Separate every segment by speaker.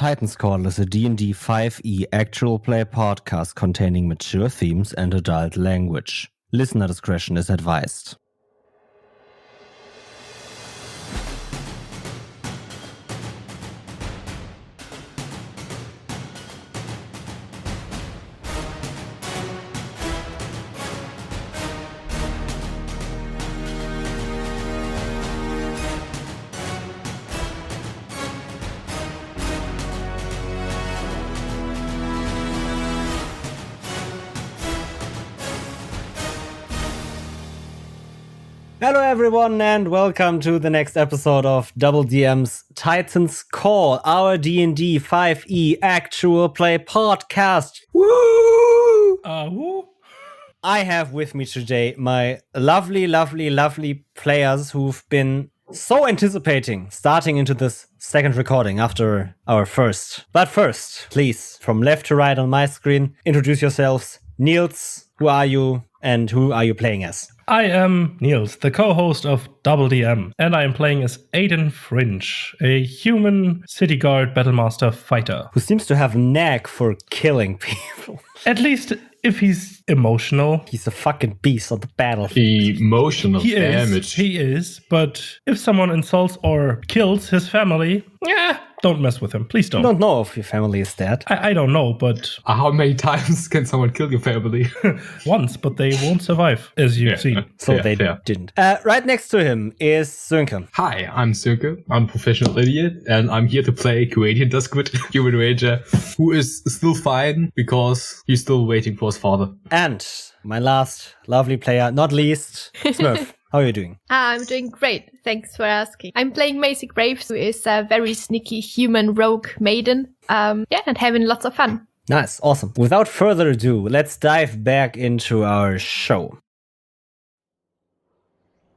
Speaker 1: Titan's Call is a D&D 5e actual play podcast containing mature themes and adult language. Listener discretion is advised. Hello everyone and welcome to the next episode of DoubleDM's Titan's Call, our D&D 5e actual play podcast. Woo!
Speaker 2: Woo!
Speaker 1: I have with me today my lovely players who've been so anticipating starting into this second recording after our first. But first, please, from left to right on my screen, introduce yourselves. Niels, who are you and who are you playing as?
Speaker 2: I am Niels, the co-host of DoubleDM, and I am playing as Aiden Fringe, a human city guard battlemaster fighter.
Speaker 1: Who seems to have a knack for killing people.
Speaker 2: At least if he's emotional.
Speaker 1: He's a fucking beast on the battlefield.
Speaker 3: Emotional damage.
Speaker 2: He is, but if someone insults or kills his family, don't mess with him. Please don't.
Speaker 1: I don't know if your family is dead.
Speaker 2: I don't know, but...
Speaker 3: How many times can someone kill your family?
Speaker 2: Once, but they won't survive, as you've seen.
Speaker 1: So they didn't. Right next to him is Sönke.
Speaker 3: Hi, I'm Sönke. I'm a professional idiot, and I'm here to play Kuwaitan Duskwood, human ranger, who is still fine because he's still waiting for his father.
Speaker 1: And my last lovely player, not least, Smurf. How are you doing?
Speaker 4: I'm doing great. Thanks for asking. I'm playing Macy Graves, who is a very sneaky human rogue maiden. And having lots of fun.
Speaker 1: Nice. Awesome. Without further ado, let's dive back into our show.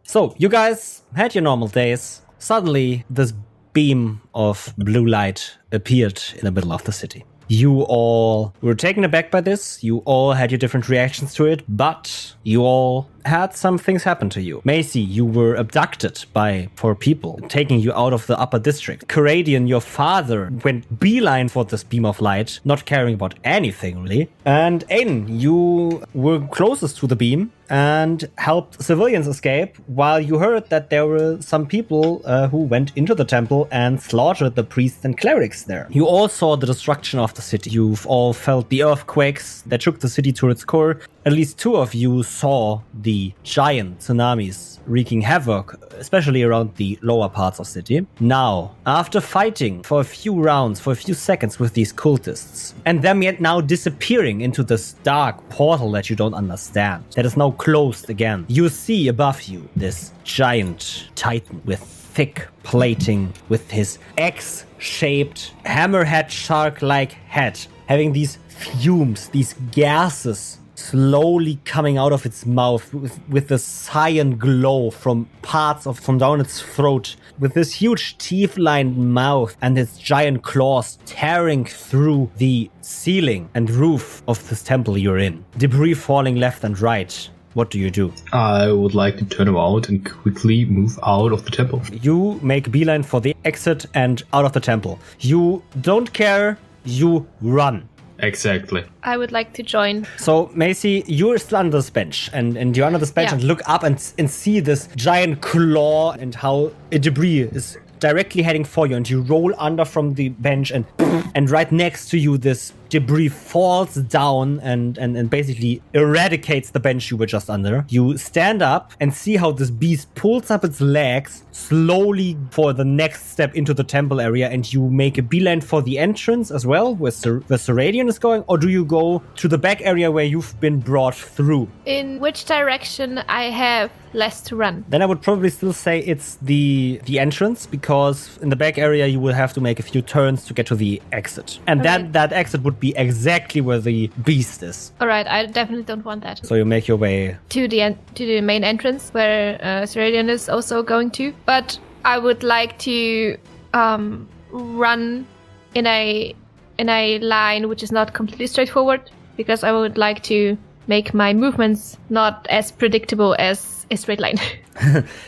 Speaker 1: So, you guys had your normal days. Suddenly, this beam of blue light appeared in the middle of the city. You all were taken aback by this. You all had your different reactions to it, but you all had some things happen to you. Macy, you were abducted by 4 people, taking you out of the upper district. Corradian, your father, went beeline for this beam of light, not caring about anything really. And Aiden, you were closest to the beam and helped civilians escape, while you heard that there were some people who went into the temple and slaughtered the priests and clerics there. You all saw the destruction of the city. You've all felt the earthquakes that shook the city to its core. At least 2 of you saw the giant tsunamis wreaking havoc, especially around the lower parts of the city. Now, after fighting for a few rounds, for a few seconds with these cultists, and them yet now disappearing into this dark portal that you don't understand, that is now closed again, you see above you this giant titan with thick plating, with his X-shaped hammerhead shark-like head, having these fumes, these gases slowly coming out of its mouth with the cyan glow from down its throat, with this huge teeth-lined mouth and its giant claws tearing through the ceiling and roof of this temple you're in. Debris falling left and right. What do you do?
Speaker 3: I would like to turn around and quickly move out of the temple.
Speaker 1: You make beeline for the exit and out of the temple. You don't care, you run.
Speaker 3: Exactly.
Speaker 4: I would like to join.
Speaker 1: So, Macy, you're still under this bench, and you're under this bench and look up and see this giant claw and how a debris is directly heading for you, and you roll under from the bench, and right next to you this debris falls down and basically eradicates the bench you were just under. You stand up and see how this beast pulls up its legs slowly for the next step into the temple area, and you make a beeline for the entrance as well, where Seradian is going, or do you go to the back area where you've been brought through?
Speaker 4: In which direction I have less to run?
Speaker 1: Then I would probably still say it's the entrance, because in the back area you will have to make a few turns to get to the exit. And that exit would be exactly where the beast is.
Speaker 4: Alright, I definitely don't want that.
Speaker 1: So you make your way
Speaker 4: to the main entrance where Seradian is also going to. But I would like to run in a line which is not completely straightforward, because I would like to make my movements not as predictable as a straight line.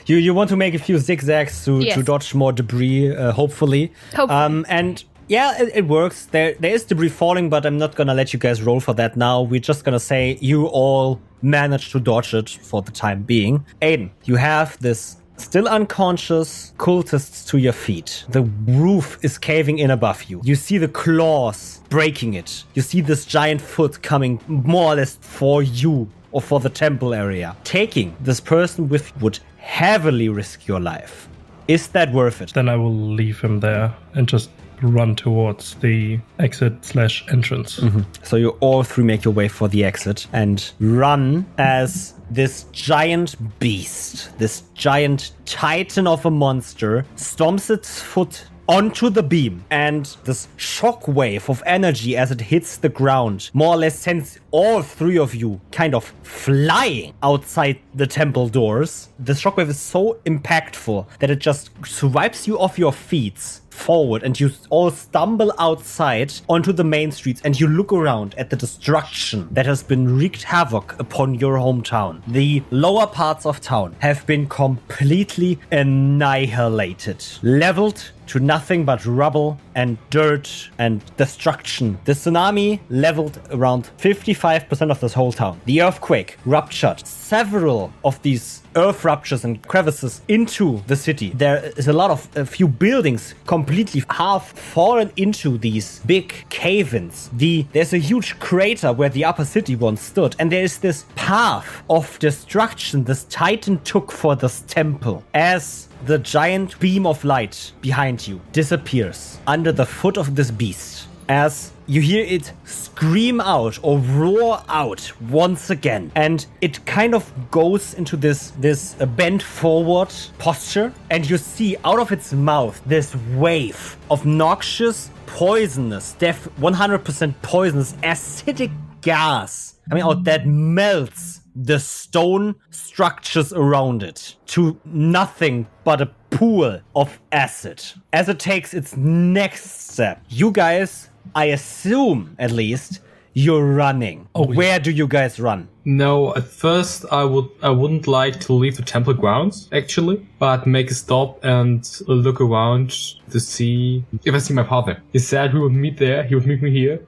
Speaker 1: You want to make a few zigzags to dodge more debris, hopefully.
Speaker 4: Hopefully.
Speaker 1: And Yeah, it works. There is debris falling, but I'm not gonna let you guys roll for that now. We're just gonna say you all managed to dodge it for the time being. Aiden, you have this still unconscious cultists to your feet. The roof is caving in above you. You see the claws breaking it. You see this giant foot coming more or less for you or for the temple area. Taking this person with you would heavily risk your life. Is that worth it?
Speaker 2: Then I will leave him there and just run towards the exit/entrance.
Speaker 1: So you all three make your way for the exit and run as this giant beast, this giant titan of a monster, stomps its foot onto the beam, and this shockwave of energy as it hits the ground more or less sends all three of you kind of flying outside the temple doors. The shockwave is so impactful that it just swipes you off your feet forward, and you all stumble outside onto the main streets, and you look around at the destruction that has been wreaked havoc upon your hometown. The lower parts of town have been completely annihilated, leveled to nothing but rubble and dirt and destruction. The tsunami leveled around 55% of this whole town. The earthquake ruptured several of these earth ruptures and crevices into the city. There is a few buildings completely half fallen into these big cave-ins. There's a huge crater where the upper city once stood, and there is this path of destruction this titan took for this temple as the giant beam of light behind you disappears under the foot of this beast, as you hear it scream out or roar out once again. And it kind of goes into this bent forward posture, and you see out of its mouth this wave of noxious, poisonous, 100% poisonous, acidic gas coming out that melts the stone structures around it to nothing but a pool of acid. As it takes its next step, you guys, I assume at least, you're running. Where do you guys run?
Speaker 3: No, at first I wouldn't like to leave the temple grounds, actually, but make a stop and look around to see if I see my father. He said we would meet there, he would meet me here.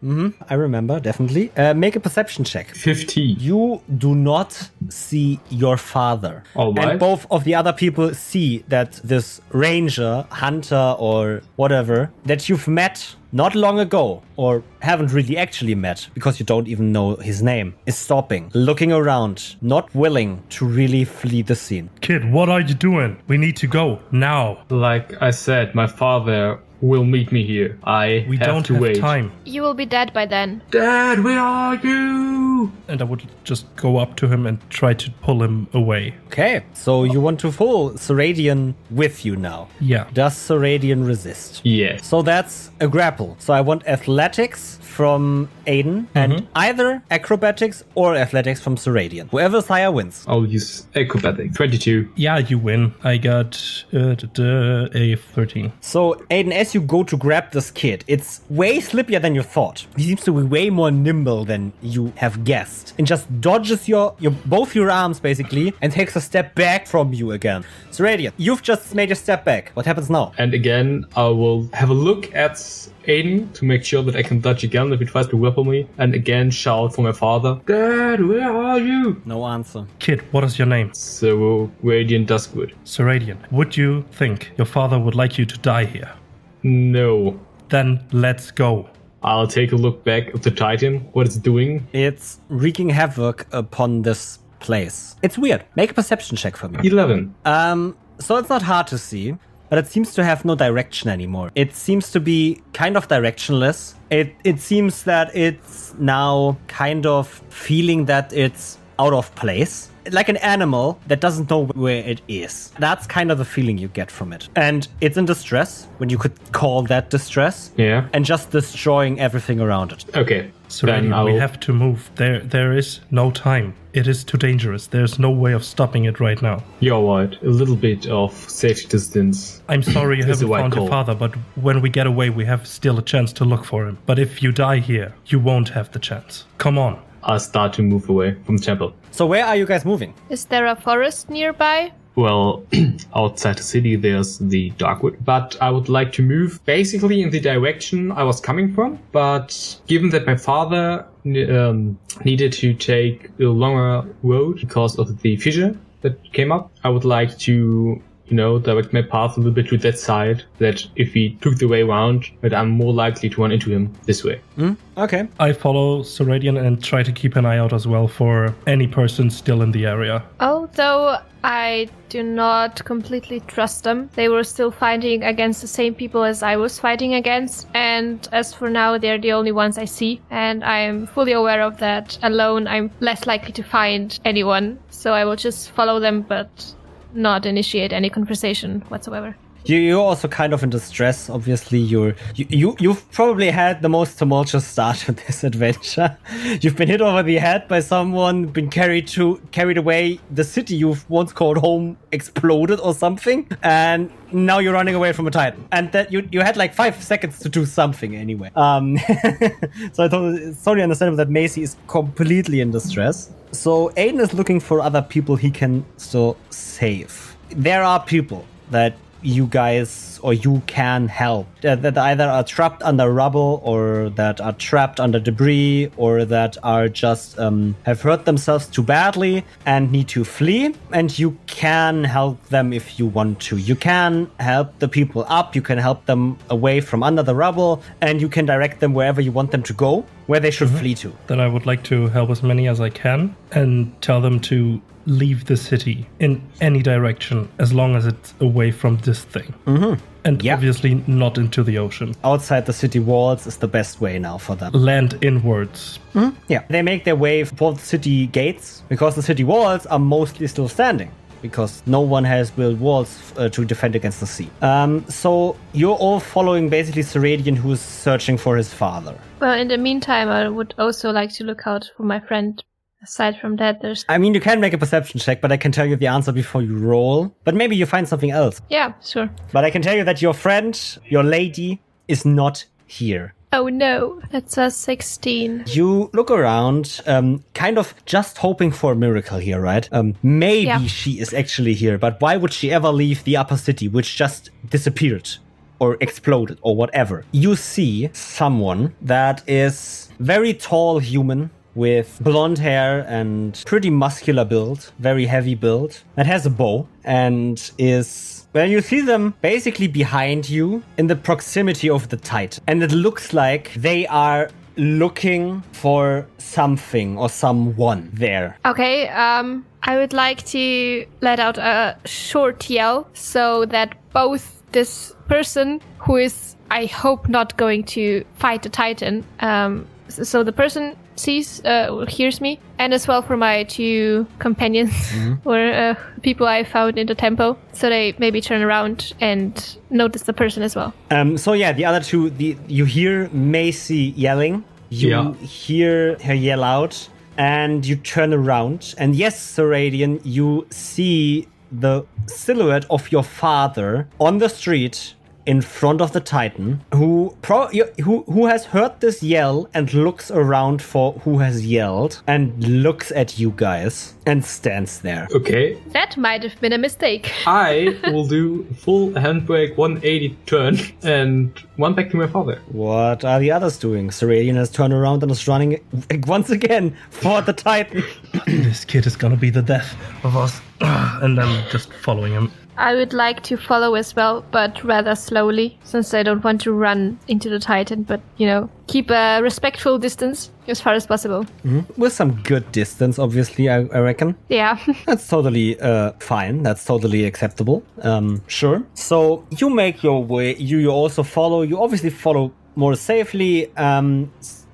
Speaker 1: I remember, definitely. Make a perception check.
Speaker 3: 15.
Speaker 1: You do not see your father.
Speaker 3: All right.
Speaker 1: And both of the other people see that this ranger, hunter, or whatever, that you've met not long ago, or haven't really actually met, because you don't even know his name, is stopping, looking around, not willing to really flee the scene.
Speaker 2: Kid, what are you doing? We need to go now.
Speaker 3: Like I said, my father will meet me here.
Speaker 2: We don't
Speaker 3: to
Speaker 2: have
Speaker 3: wait.
Speaker 2: time.
Speaker 4: You will be dead by then.
Speaker 3: Dad, where are you?
Speaker 2: And I would just go up to him and try to pull him away.
Speaker 1: Okay, so you want to pull Seradian with you now.
Speaker 2: Yeah.
Speaker 1: Does Seradian resist?
Speaker 3: Yes.
Speaker 1: So that's a grapple. So I want athletics from Aiden, and either acrobatics or athletics from Seradian. Whoever's higher wins.
Speaker 3: I'll use acrobatic. 22.
Speaker 2: Yeah, you win. I got a 13.
Speaker 1: So Aiden, as you go to grab this kid, it's way slippier than you thought. He seems to be way more nimble than you have guessed, and just dodges both your arms basically, and takes a step back from you again. Seradian, you've just made a step back. What happens now?
Speaker 3: And again, I will have a look at Aiden to make sure that I can dodge again if he tries to grapple me, and again shout for my father. Dad, where are you?
Speaker 1: No answer.
Speaker 2: Kid, what is your name?
Speaker 3: So, Radiant Duskwood.
Speaker 2: Seradian. Would you think your father would like you to die here?
Speaker 3: No.
Speaker 2: Then let's go.
Speaker 3: I'll take a look back at the Titan, what it's doing.
Speaker 1: It's wreaking havoc upon this place. It's weird. Make a perception check for me.
Speaker 3: 11.
Speaker 1: So it's not hard to see, but it seems to have no direction anymore. It seems to be kind of directionless. It seems that it's now kind of feeling that it's out of place. Like an animal that doesn't know where it is. That's kind of the feeling you get from it. And it's in distress, when you could call that distress.
Speaker 3: Yeah.
Speaker 1: And just destroying everything around it.
Speaker 3: Okay.
Speaker 2: Seradian, we have to move. There is no time. It is too dangerous. There's no way of stopping it right now.
Speaker 3: You're right. A little bit of safety distance.
Speaker 2: I'm sorry you
Speaker 3: Is
Speaker 2: haven't
Speaker 3: the right
Speaker 2: found your
Speaker 3: call.
Speaker 2: father, but when we get away, we have still a chance to look for him. But if you die here, you won't have the chance. Come on.
Speaker 3: I'll start to move away from the temple.
Speaker 1: So where are you guys moving?
Speaker 4: Is there a forest nearby?
Speaker 3: well, outside the city, there's the Darkwood. But I would like to move basically in the direction I was coming from. But given that my father needed to take a longer road because of the fissure that came up, I would like to, direct my path a little bit to that side, that if he took the way around, that I'm more likely to run into him this way.
Speaker 1: Okay.
Speaker 2: I follow Seradian and try to keep an eye out as well for any person still in the area.
Speaker 4: Although I do not completely trust them, they were still fighting against the same people as I was fighting against, and as for now, they're the only ones I see, and I'm fully aware of that. Alone, I'm less likely to find anyone, so I will just follow them, but not initiate any conversation whatsoever.
Speaker 1: You're also kind of in distress. Obviously, you've probably had the most tumultuous start to this adventure. You've been hit over the head by someone, been carried away. The city you've once called home exploded or something, and now you're running away from a titan. And that you had like 5 seconds to do something anyway. So it's totally understandable that Macy is completely in distress. So Aiden is looking for other people he can still save. There are people that you guys or you can help that either are trapped under rubble or that are trapped under debris or that are just have hurt themselves too badly and need to flee, and you can help them if you want to. You can help the people up, you can help them away from under the rubble, and you can direct them wherever you want them to go, where they should flee to.
Speaker 2: Then I would like to help as many as I can and tell them to leave the city in any direction as long as it's away from this thing. And obviously not into the ocean.
Speaker 1: Outside the city walls is the best way now for them.
Speaker 2: Land inwards.
Speaker 1: Yeah, they make their way for the city gates because the city walls are mostly still standing because no one has built walls to defend against the sea. So you're all following basically Seradian, who's searching for his father.
Speaker 4: Well, in the meantime, I would also like to look out for my friend. Aside from that, there's...
Speaker 1: I mean, you can make a perception check, but I can tell you the answer before you roll. But maybe you find something else.
Speaker 4: Yeah, sure.
Speaker 1: But I can tell you that your friend, your lady, is not here.
Speaker 4: Oh no, that's a 16.
Speaker 1: You look around, kind of just hoping for a miracle here, right? Maybe she is actually here, but why would she ever leave the upper city, which just disappeared or exploded or whatever? You see someone that is very tall human, with blonde hair and pretty muscular build, very heavy build, that has a bow and is... Well, you see them basically behind you in the proximity of the Titan. And it looks like they are looking for something or someone there.
Speaker 4: Okay, I would like to let out a short yell so that both this person who is, I hope, not going to fight the Titan, so the person hears me, and as well for my two companions or people I found in the temple, so they maybe turn around and notice the person as well.
Speaker 1: So yeah, the other two, you hear Macy yelling, you hear her yell out, and you turn around, and yes, Seradian, you see the silhouette of your father on the street in front of the Titan, who has heard this yell and looks around for who has yelled and looks at you guys and stands there.
Speaker 3: Okay.
Speaker 4: That might have been a mistake.
Speaker 3: I will do full handbrake 180 turn and run back to my father.
Speaker 1: What are the others doing? Seradian has turned around and is running once again for the Titan.
Speaker 2: This kid is gonna be the death of us. And I'm just following him.
Speaker 4: I would like to follow as well, but rather slowly, since I don't want to run into the Titan, but, keep a respectful distance as far as possible.
Speaker 1: With some good distance, obviously, I reckon.
Speaker 4: Yeah.
Speaker 1: That's totally fine. That's totally acceptable. Sure. So you make your way. You also follow. You obviously follow more safely.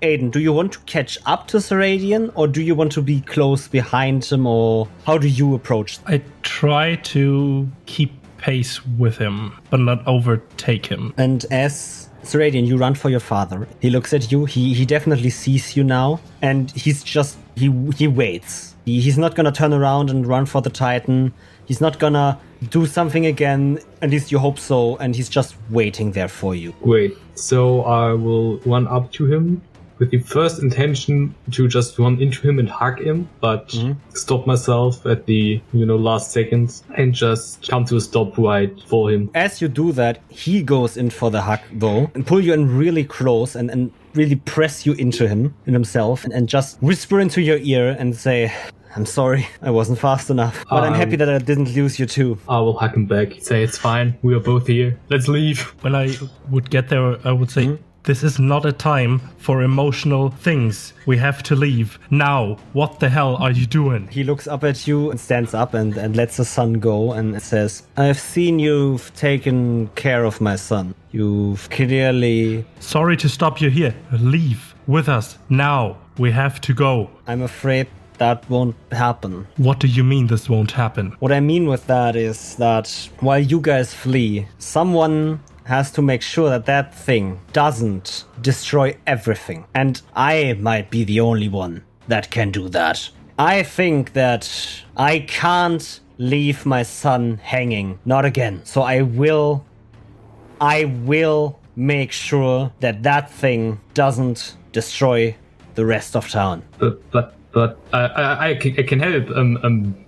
Speaker 1: Aiden, do you want to catch up to Seradian, or do you want to be close behind him, or how do you approach?
Speaker 2: I try to keep pace with him, but not overtake him.
Speaker 1: And as Seradian, you run for your father. He looks at you. He definitely sees you now, and he's just he waits. He's not gonna turn around and run for the Titan. He's not gonna do something again. At least you hope so. And he's just waiting there for you.
Speaker 3: Great. So I will run up to him with the first intention to just run into him and hug him, but stop myself at the, last seconds and just come to a stop right for him.
Speaker 1: As you do that, he goes in for the hug, though, and pull you in really close and really press you into himself, and just whisper into your ear and say, I'm sorry, I wasn't fast enough, but I'm happy that I didn't lose you too.
Speaker 3: I will hug him back, say it's fine, we are both here, let's leave.
Speaker 2: When I would get there, I would say, this is not a time for emotional things. We have to leave now. What the hell are you doing?
Speaker 1: He looks up at you and stands up and lets the son go and says, I've seen you've taken care of my son. You've clearly...
Speaker 2: Sorry to stop you here. Leave with us now. We have to go.
Speaker 1: I'm afraid that won't happen.
Speaker 2: What do you mean this won't happen?
Speaker 1: What I mean with that is that while you guys flee, someone has to make sure that that thing doesn't destroy everything. And I might be the only one that can do that. I think that I can't leave my son hanging. Not again. So I will make sure that that thing doesn't destroy the rest of town.
Speaker 3: But I can help.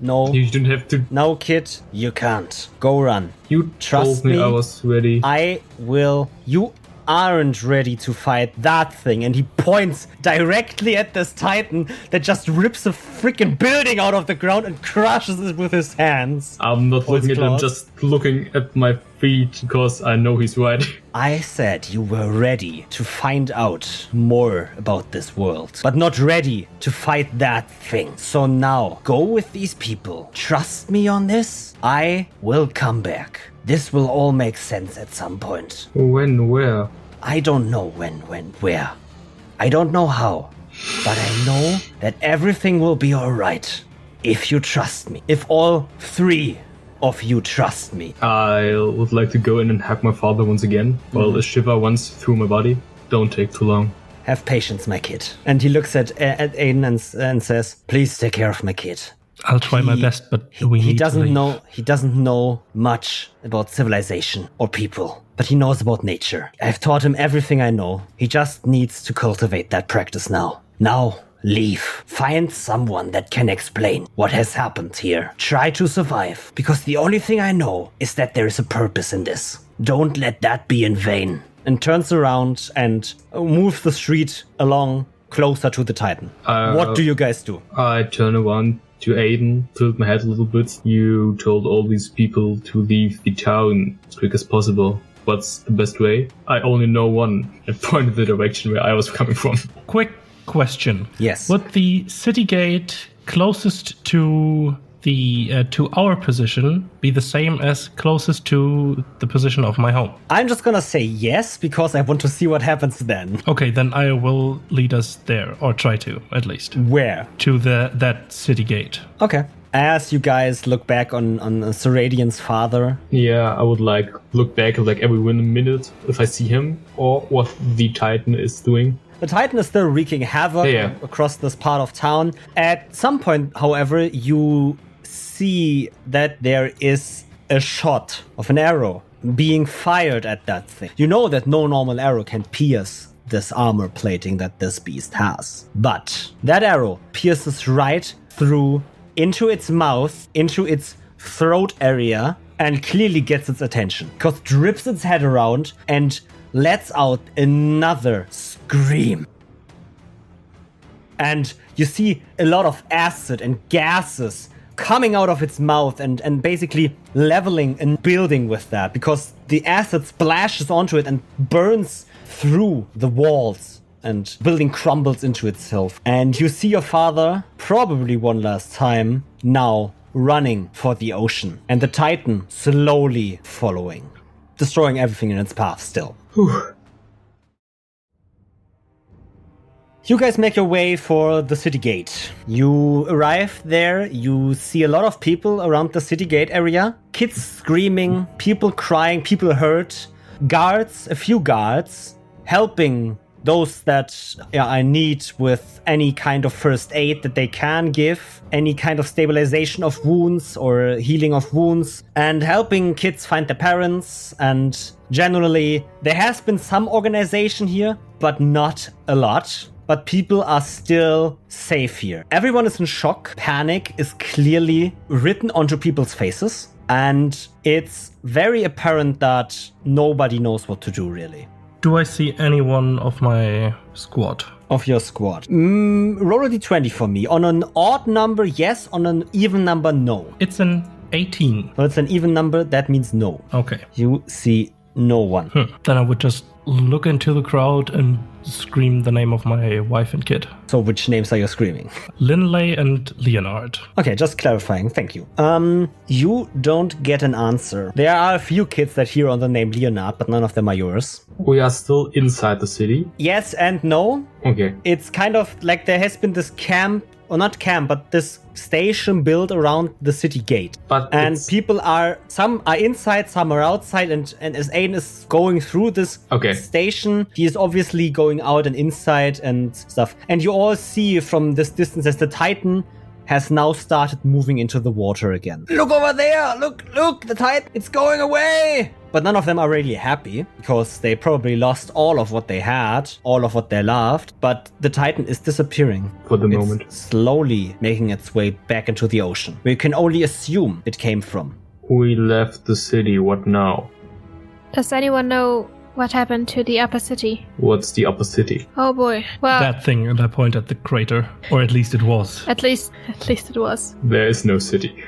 Speaker 1: No.
Speaker 3: You don't have to.
Speaker 1: No, kid, you can't. Go run.
Speaker 3: You
Speaker 1: Trust
Speaker 3: told me
Speaker 1: me.
Speaker 3: I was ready.
Speaker 1: I will. You aren't ready to fight that thing. And he points directly at this titan that just rips a freaking building out of the ground and crushes it with his hands.
Speaker 3: I'm not looking at him, just looking at my feet because I know he's right.
Speaker 1: I said you were ready to find out more about this world, but not ready to fight that thing. So now, go with these people. Trust me on this. I will come back. This will all make sense at some point.
Speaker 3: When, where?
Speaker 1: I don't know when, where. I don't know how. But I know that everything will be alright. If you trust me. If all three of you trust me.
Speaker 3: I would like to go in and hug my father once again, while a shiver runs through my body. Don't take too long.
Speaker 1: Have patience, my kid. And he looks at Aiden and says, please take care of my kid.
Speaker 2: I'll try my best, but
Speaker 1: he doesn't know much about civilization or people, but he knows about nature. I've taught him everything I know. He just needs to cultivate that practice now. Now, leave. Find someone that can explain what has happened here. Try to survive, because the only thing I know is that there is a purpose in this. Don't let that be in vain. And turns around and moves the street along closer to the Titan. What do you guys do?
Speaker 3: I turn around to Aiden, tilt my head a little bit. You told all these people to leave the town as quick as possible. What's the best way? I only know one, and pointed the direction where I was coming from.
Speaker 2: Quick question.
Speaker 1: Yes.
Speaker 2: Would the city gate closest to the to our position be the same as closest to the position of my home?
Speaker 1: I'm just gonna say yes, because I want to see what happens then.
Speaker 2: Okay, then I will lead us there, or try to, at least.
Speaker 1: Where?
Speaker 2: To that city gate.
Speaker 1: Okay. As you guys look back on Seradian's father.
Speaker 3: Yeah, I would look back every 1 minute if I see him, or what the Titan is doing.
Speaker 1: The Titan is still wreaking havoc across this part of town. At some point, however, you see that there is a shot of an arrow being fired at that thing. You know that no normal arrow can pierce this armor plating that this beast has. But that arrow pierces right through into its mouth, into its throat area, and clearly gets its attention. Because it drips its head around and lets out another scream. And you see a lot of acid and gases coming out of its mouth and basically leveling and building with that, because the acid splashes onto it and burns through the walls and building crumbles into itself. And you see your father, probably one last time, now running for the ocean, and the Titan slowly following, destroying everything in its path still.
Speaker 3: Whew.
Speaker 1: You guys make your way for the city gate. You arrive there, you see a lot of people around the city gate area. Kids screaming, people crying, people hurt. Guards, a few guards, helping those that are in need with any kind of first aid that they can give, any kind of stabilization of wounds or healing of wounds, and helping kids find their parents. And generally, there has been some organization here, but not a lot. But people are still safe here. Everyone is in shock. Panic is clearly written onto people's faces. And it's very apparent that nobody knows what to do, really.
Speaker 2: Do I see anyone of my squad?
Speaker 1: Of your squad. Roll a d20 for me. On an odd number, yes. On an even number, no.
Speaker 2: It's an 18.
Speaker 1: Well, it's an even number. That means no.
Speaker 2: Okay.
Speaker 1: You see no one.
Speaker 2: Then I would just look into the crowd and scream the name of my wife and kid.
Speaker 1: So which names are you screaming?
Speaker 2: Linley and Leonard.
Speaker 1: Okay, just clarifying. Thank you. You don't get an answer. There are a few kids that hear on the name Leonard, but none of them are yours.
Speaker 3: We are still inside the city.
Speaker 1: Yes and no.
Speaker 3: Okay.
Speaker 1: It's kind of like there has been this camp, or not camp, but this station built around the city gate. And people are, some are inside, some are outside, and as Aiden is going through this station, he is obviously going out and inside and stuff. And you all see from this distance as the Titan has now started moving into the water again. Look over there! Look! The Titan! It's going away! But none of them are really happy, because they probably lost all of what they had, all of what they loved. But the Titan is disappearing.
Speaker 3: For the moment.
Speaker 1: Slowly making its way back into the ocean. We can only assume it came from.
Speaker 3: We left the city, what now?
Speaker 4: Does anyone know what happened to the upper city?
Speaker 3: What's the upper city?
Speaker 4: Oh boy. Well,
Speaker 2: that thing, and I point at the crater. Or at least it was.
Speaker 4: At least it was.
Speaker 3: There is no city.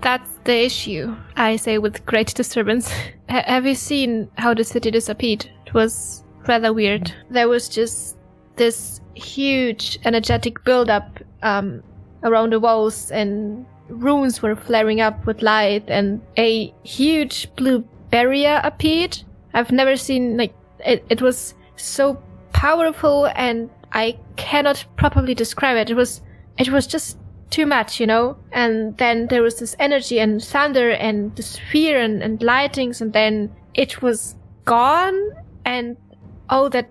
Speaker 4: That's the issue, I say with great disturbance. Have you seen how the city disappeared? It was rather weird. There was just this huge energetic buildup around the walls, and rooms were flaring up with light, and a huge blue barrier appeared. I've never seen, like, it was so powerful, and I cannot properly describe it. It was just too much, you know? And then there was this energy and thunder and this fear and lightings, and then it was gone, and all that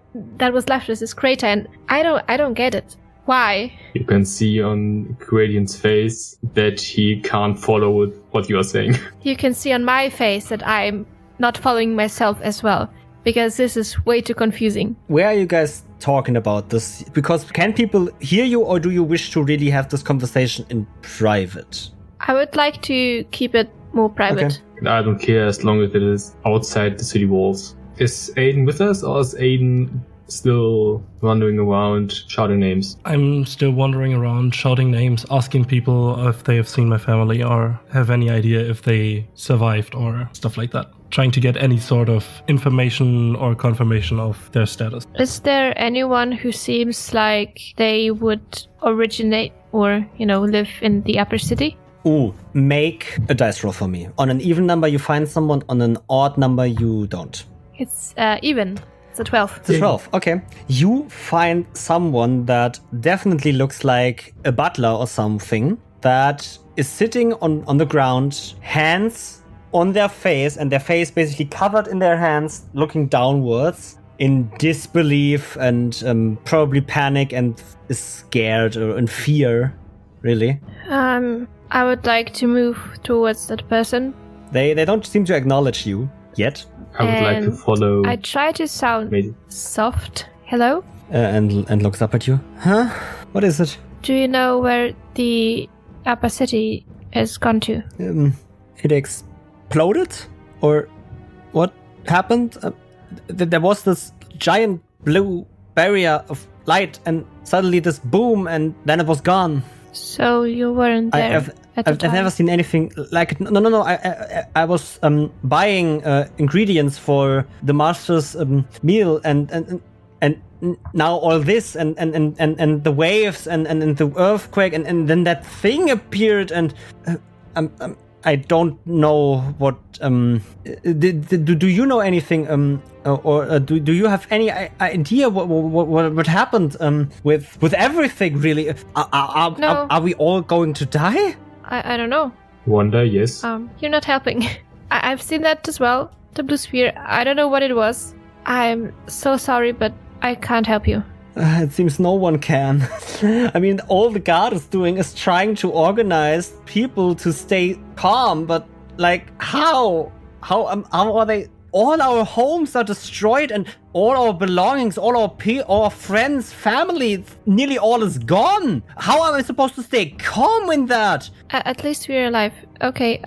Speaker 4: was left was this crater, and I don't get it. Why?
Speaker 3: You can see on Gradient's face that he can't follow what you are saying.
Speaker 4: You can see on my face that I'm not following myself as well, because this is way too confusing.
Speaker 1: Where are you guys talking about this? Because can people hear you, or do you wish to really have this conversation in private?
Speaker 4: I would like to keep it more private.
Speaker 3: Okay. I don't care as long as it is outside the city walls. Is Aiden with us, or is Aiden still wandering around shouting names?
Speaker 2: I'm still wandering around shouting names, asking people if they have seen my family or have any idea if they survived or stuff like that. Trying to get any sort of information or confirmation of their status.
Speaker 4: Is there anyone who seems like they would originate or, live in the upper city?
Speaker 1: Ooh, make a dice roll for me. On an even number, you find someone. On an odd number, you don't.
Speaker 4: It's even. It's a 12.
Speaker 1: It's a 12, okay. You find someone that definitely looks like a butler or something that is sitting on the ground, hands on their face, and their face basically covered in their hands, looking downwards in disbelief and probably panic and is scared or in fear, really.
Speaker 4: I would like to move towards that person.
Speaker 1: They don't seem to acknowledge you yet.
Speaker 3: I would like to follow.
Speaker 4: I try to sound soft. Hello?
Speaker 1: And looks up at you. Huh? What is it?
Speaker 4: Do you know where the upper city has gone to?
Speaker 1: It exploded? Or what happened? There was this giant blue barrier of light, and suddenly this boom, and then it was gone.
Speaker 4: So you weren't there at the time?
Speaker 1: I've never seen anything like it. No. I was buying ingredients for the master's meal, and now all this and the waves and the earthquake and then that thing appeared, and I don't know what. Do you know anything? Or do you have any idea what happened with everything? Really,
Speaker 4: No.
Speaker 1: Are we all going to die?
Speaker 4: I don't know.
Speaker 3: Wonder, yes.
Speaker 4: You're not helping. I've seen that as well. The blue sphere. I don't know what it was. I'm so sorry, but I can't help you.
Speaker 1: It seems no one can. I mean, all the guard is doing is trying to organize people to stay calm, but like, how? How are they? All our homes are destroyed and all our belongings, all our friends, family, nearly all is gone. How am I supposed to stay calm in that?
Speaker 4: At least we're alive. Okay,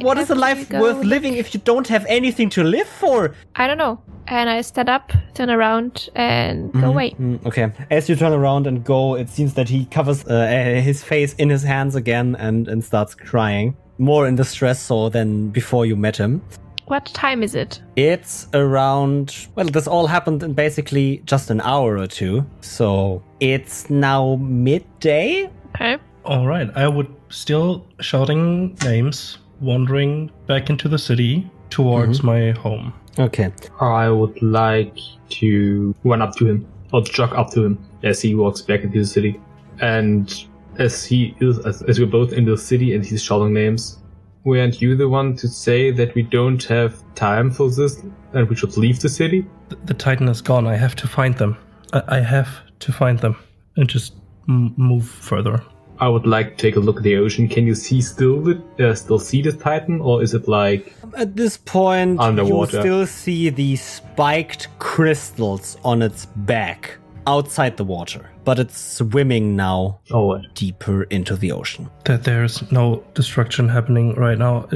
Speaker 1: What is a life worth living if you don't have anything to live for?
Speaker 4: I don't know. And I stand up, turn around, and go away.
Speaker 1: Okay. As you turn around and go, it seems that he covers his face in his hands again and starts crying. More in distress so than before you met him.
Speaker 4: What time is it?
Speaker 1: It's around, well, this all happened in basically just an hour or two. So it's now midday.
Speaker 4: Okay.
Speaker 2: All right. I would still shouting names, wandering back into the city towards my home.
Speaker 1: Okay.
Speaker 3: I would like to run up to him, or jog up to him as he walks back into the city. And as we're both in the city and he's shouting names, weren't you the one to say that we don't have time for this and we should leave the city?
Speaker 2: The Titan is gone. I have to find them. I have to find them and just move further.
Speaker 3: I would like to take a look at the ocean. Can you see still see the Titan, or is it like
Speaker 1: at this point
Speaker 3: underwater?
Speaker 1: You still see the spiked crystals on its back outside the water, but it's swimming now deeper into the ocean.
Speaker 2: That there's no destruction happening right now.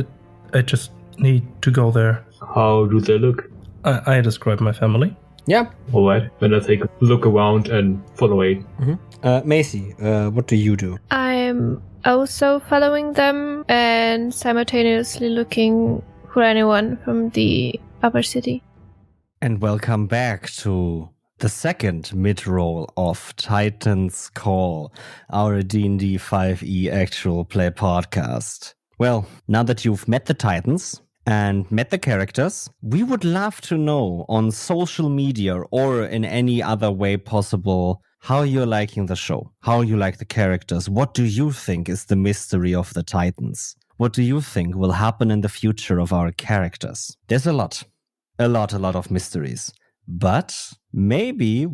Speaker 2: I just need to go there.
Speaker 3: How do they look?
Speaker 2: I describe my family.
Speaker 1: Yeah.
Speaker 3: All right. Then I take a look around and follow it.
Speaker 1: Macy, what do you do?
Speaker 4: I'm also following them and simultaneously looking for anyone from the upper city.
Speaker 1: And welcome back to the second mid-roll of Titan's Call, our D&D 5e actual play podcast. Well, now that you've met the Titans and met the characters, we would love to know on social media or in any other way possible how you're liking the show, how you like the characters. What do you think is the mystery of the Titans? What do you think will happen in the future of our characters? There's a lot of mysteries. But maybe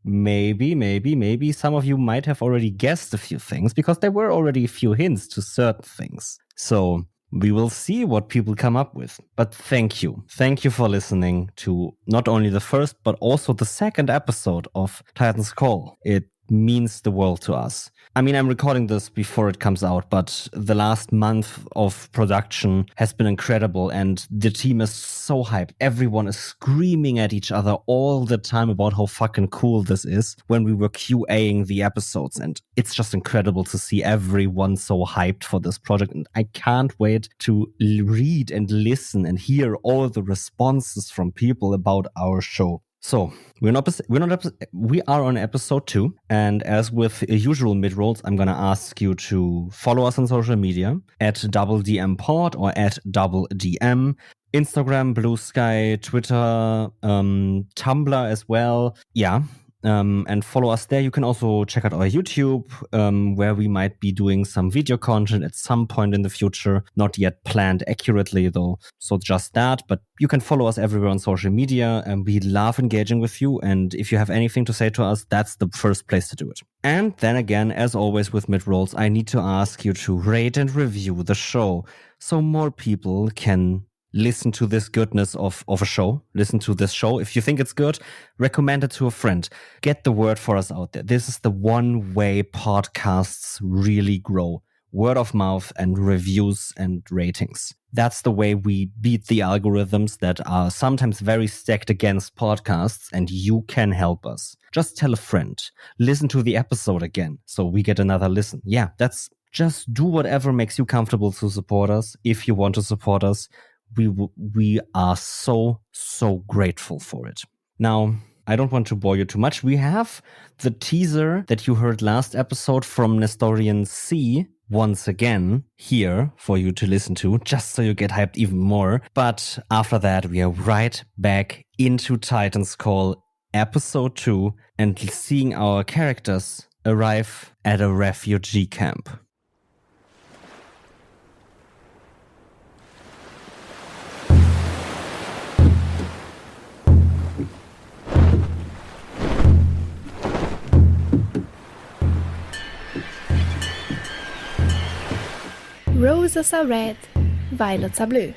Speaker 1: some of you might have already guessed a few things because there were already a few hints to certain things. So we will see what people come up with. But thank you. Thank you for listening to not only the first, but also the second episode of Titan's Call. It means the world to us. I mean, I'm recording this before it comes out, but the last month of production has been incredible and the team is so hyped. Everyone is screaming at each other all the time about how fucking cool this is when we were QAing the episodes, and it's just incredible to see everyone so hyped for this project, and I can't wait to read and listen and hear all the responses from people about our show. So we are on episode 2, and as with usual mid-rolls, I'm gonna ask you to follow us on social media at DoubleDM Pod or at DoubleDM, Instagram, Blue Sky, Twitter, Tumblr as well. Yeah. And follow us there. You can also check out our YouTube, where we might be doing some video content at some point in the future. Not yet planned accurately, though. So just that. But you can follow us everywhere on social media, and we love engaging with you. And if you have anything to say to us, that's the first place to do it. And then again, as always with mid-rolls, I need to ask you to rate and review the show so more people can listen to this goodness of a show. Listen to this show. If you think it's good, recommend it to a friend. Get the word for us out there. This is the one way podcasts really grow. Word of mouth and reviews and ratings. That's the way we beat the algorithms that are sometimes very stacked against podcasts, and you can help us. Just tell a friend. Listen to the episode again so we get another listen. Yeah, just do whatever makes you comfortable to support us. If you want to support us, we are so grateful for it. Now, I don't want to bore you too much. We have the teaser that you heard last episode from Nestorian C once again here for you to listen to, just so you get hyped even more. But after that, we are right back into Titan's Call episode 2 and seeing our characters arrive at a refugee camp.
Speaker 5: roses are red, violets are blue.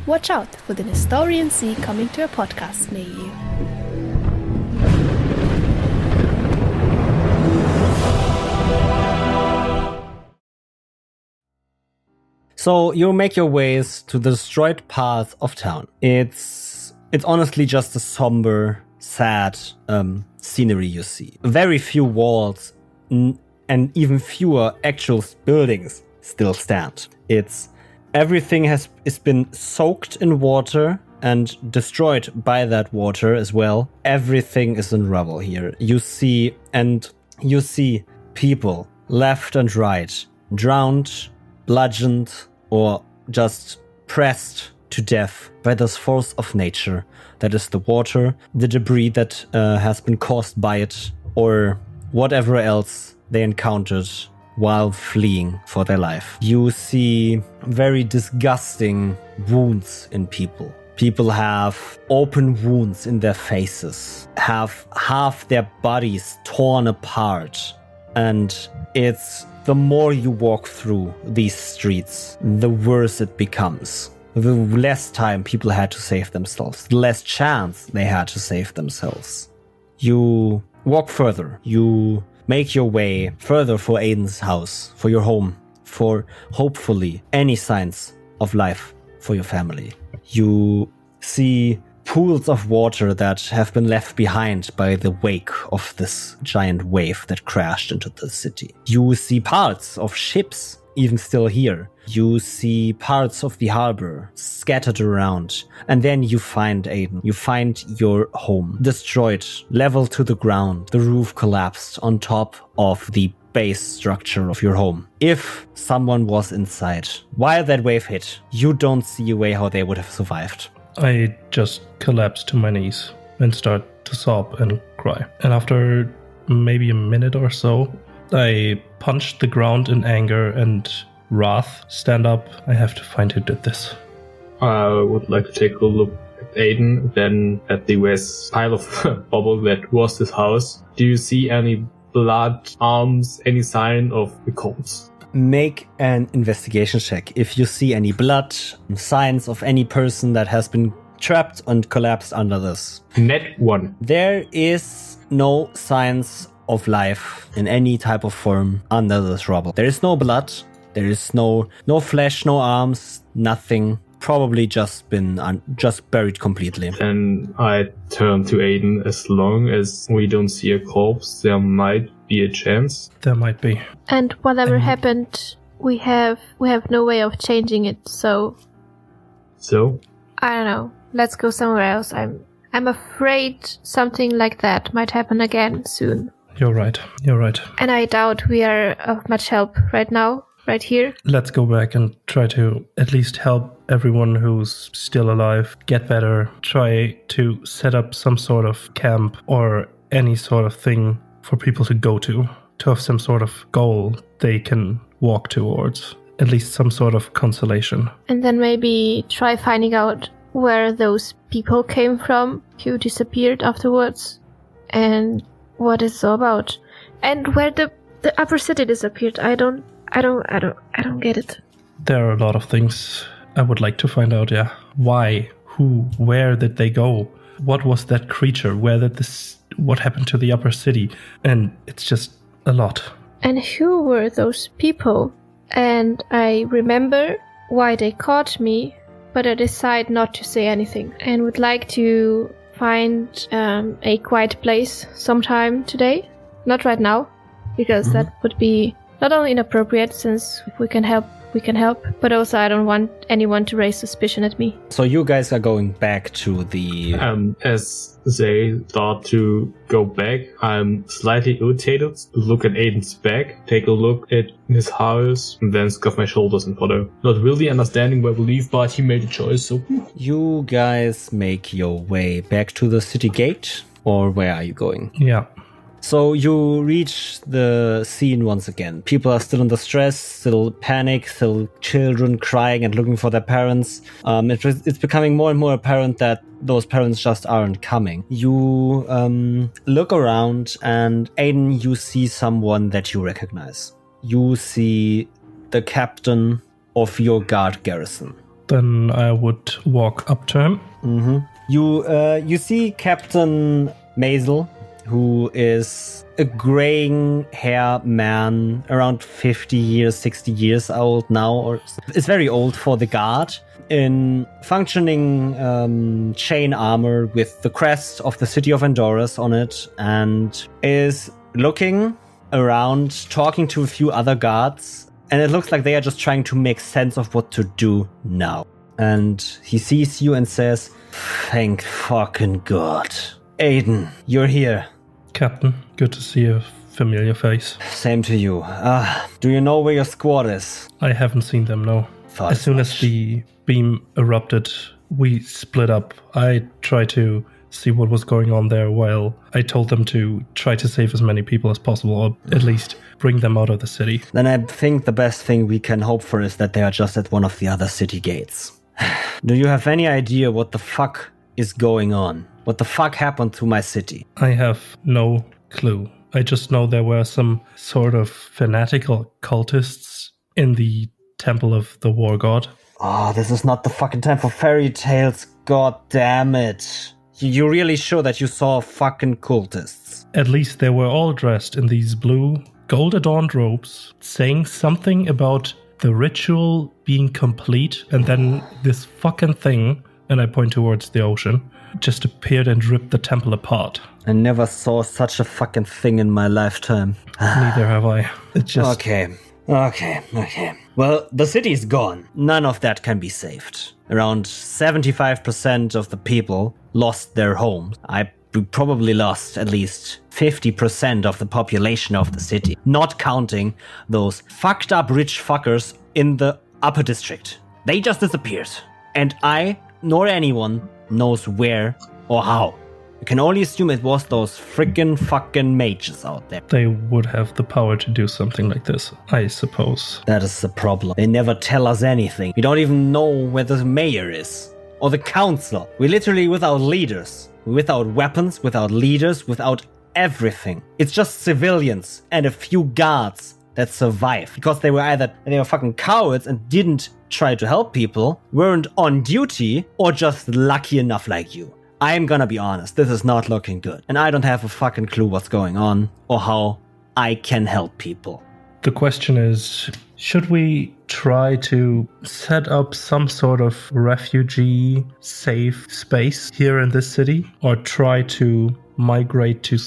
Speaker 5: Watch out for the Nestorian Sea coming to a podcast near you.
Speaker 1: So you make your ways to the destroyed path of town. It's honestly just a somber, sad scenery you see. Very few walls and even fewer actual buildings still stand. Everything has been soaked in water and destroyed by that water as well. Everything is in rubble here. You see people left and right, drowned, bludgeoned, or just pressed to death by this force of nature that is the water, the debris that has been caused by it, or whatever else they encountered while fleeing for their life. You see very disgusting wounds in people. People have open wounds in their faces, have half their bodies torn apart, and the more you walk through these streets, the worse it becomes. The less time people had to save themselves, the less chance they had to save themselves. You walk further. You make your way further for Aiden's house, for your home, for hopefully any signs of life for your family. You see pools of water that have been left behind by the wake of this giant wave that crashed into the city. You see parts of ships even still here. You see parts of the harbor scattered around. And then you find Aiden. You find your home destroyed, leveled to the ground. The roof collapsed on top of the base structure of your home. If someone was inside while that wave hit, you don't see a way how they would have survived.
Speaker 2: I just collapse to my knees and start to sob and cry. And after maybe a minute or so, I punch the ground in anger and wrath. Stand up. I have to find who did this.
Speaker 3: I would like to take a look at Aiden, then at the west pile of bubble that was his house. Do you see any blood, arms, any sign of the corpse?
Speaker 1: Make an investigation check. If you see any blood, signs of any person that has been trapped and collapsed under this.
Speaker 3: Net 1.
Speaker 1: There is no signs of life in any type of form under this rubble. There is no blood. There is no flesh, no arms, nothing. Probably just been just buried completely.
Speaker 3: Then I turn to Aiden. As long as we don't see a corpse, there might be a chance.
Speaker 2: There might be.
Speaker 4: And whatever happened, we have no way of changing it. So I don't know. Let's go somewhere else. I'm afraid something like that might happen again soon.
Speaker 2: You're right.
Speaker 4: And I doubt we are of much help right now. Right here.
Speaker 2: Let's go back and try to at least help everyone who's still alive get better. Try to set up some sort of camp or any sort of thing for people to go to have some sort of goal they can walk towards. At least some sort of consolation.
Speaker 4: And then maybe try finding out where those people came from who disappeared afterwards and what it's all about. And where the upper city disappeared. I don't get it.
Speaker 2: There are a lot of things I would like to find out, yeah. Why? Who? Where did they go? What was that creature? What happened to the upper city? And it's just a lot.
Speaker 4: And who were those people? And I remember why they caught me, but I decide not to say anything. And would like to find a quiet place sometime today. Not right now, because that would be not only inappropriate, since we can help, but also I don't want anyone to raise suspicion at me.
Speaker 1: So you guys are going back to the...
Speaker 3: As they start to go back, I'm slightly irritated. Look at Aiden's back, take a look at his house, and then scuff my shoulders and follow. Not really understanding where we leave, but he made a choice, so...
Speaker 1: You guys make your way back to the city gate, or where are you going?
Speaker 2: Yeah.
Speaker 1: So you reach the scene once again. People are still under stress, still panic, still children crying and looking for their parents. It's becoming more and more apparent that those parents just aren't coming. You look around, and Aiden, you see someone that you recognize. You see the captain of your guard garrison.
Speaker 2: Then I would walk up to him.
Speaker 1: You see Captain Maisel, who is a graying hair man, around 50 years, 60 years old now, or is very old for the guard, in functioning chain armor with the crest of the City of Andoras on it, and is looking around, talking to a few other guards, and it looks like they are just trying to make sense of what to do now. And he sees you and says, "Thank fucking God. Aiden, you're here."
Speaker 2: Captain, good to see a familiar face.
Speaker 1: Same to you. Do you know where your squad is?
Speaker 2: I haven't seen them, no.
Speaker 1: Thought
Speaker 2: As soon
Speaker 1: much.
Speaker 2: as the beam erupted, we split up. I tried to see what was going on there while I told them to try to save as many people as possible, or at least bring them out of the city.
Speaker 1: Then I think the best thing we can hope for is that they are just at one of the other city gates. Do you have any idea what the fuck is going on? What the fuck happened to my city?
Speaker 2: I have no clue. I just know there were some sort of fanatical cultists in the Temple of the War God.
Speaker 1: Oh, this is not the fucking time for fairy tales. God damn it. You really sure that you saw fucking cultists?
Speaker 2: At least they were all dressed in these blue, gold-adorned robes, saying something about the ritual being complete, and then this fucking thing, and I point towards the ocean, just appeared and ripped the temple apart.
Speaker 1: I never saw such a fucking thing in my lifetime.
Speaker 2: Neither have I. It just...
Speaker 1: Okay. Well, the city's gone. None of that can be saved. Around 75% of the people lost their homes. We probably lost at least 50% of the population of the city, not counting those fucked up rich fuckers in the upper district. They just disappeared. And I, nor anyone, knows where or how. You can only assume it was those freaking fucking mages out there.
Speaker 2: They would have the power to do something like this, I suppose.
Speaker 1: That is the problem. They never tell us anything. We don't even know where the mayor is. Or the council. We're literally without leaders. Without weapons, without leaders, without everything. It's just civilians and a few guards that survive. Because they were fucking cowards and didn't try to help people, weren't on duty, or just lucky enough like you. I'm gonna be honest, this is not looking good. And I don't have a fucking clue what's going on or how I can help people.
Speaker 2: The question is, should we try to set up some sort of refugee safe space here in this city, or try to migrate to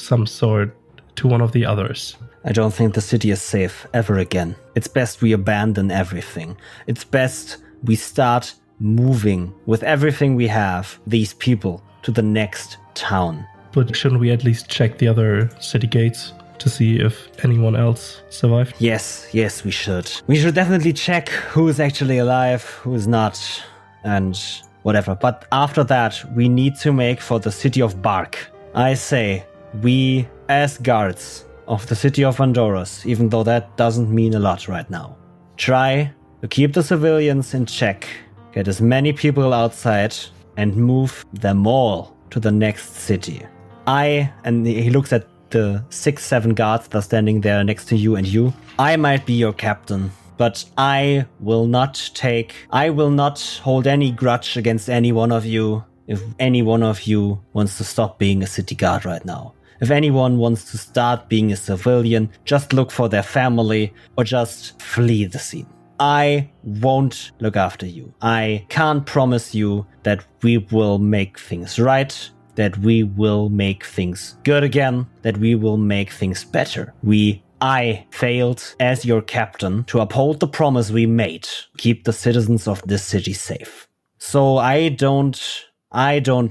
Speaker 2: one of the others?
Speaker 1: I don't think the city is safe ever again. It's best we abandon everything. It's best we start moving with everything we have, these people, to the next town.
Speaker 2: But shouldn't we at least check the other city gates to see if anyone else survived?
Speaker 1: Yes, we should. We should definitely check who is actually alive, who is not, and whatever. But after that, we need to make for the city of Bark. I say, we as guards of the City of Andoras, even though that doesn't mean a lot right now, try to keep the civilians in check, get as many people outside, and move them all to the next city. And he looks at the 6-7 guards that are standing there next to you and you. I might be your captain, but I will not hold any grudge against any one of you if any one of you wants to stop being a city guard right now. If anyone wants to start being a civilian, just look for their family or just flee the scene. I won't look after you. I can't promise you that we will make things right, that we will make things good again, that we will make things better. I failed as your captain to uphold the promise we made, keep the citizens of this city safe. So I don't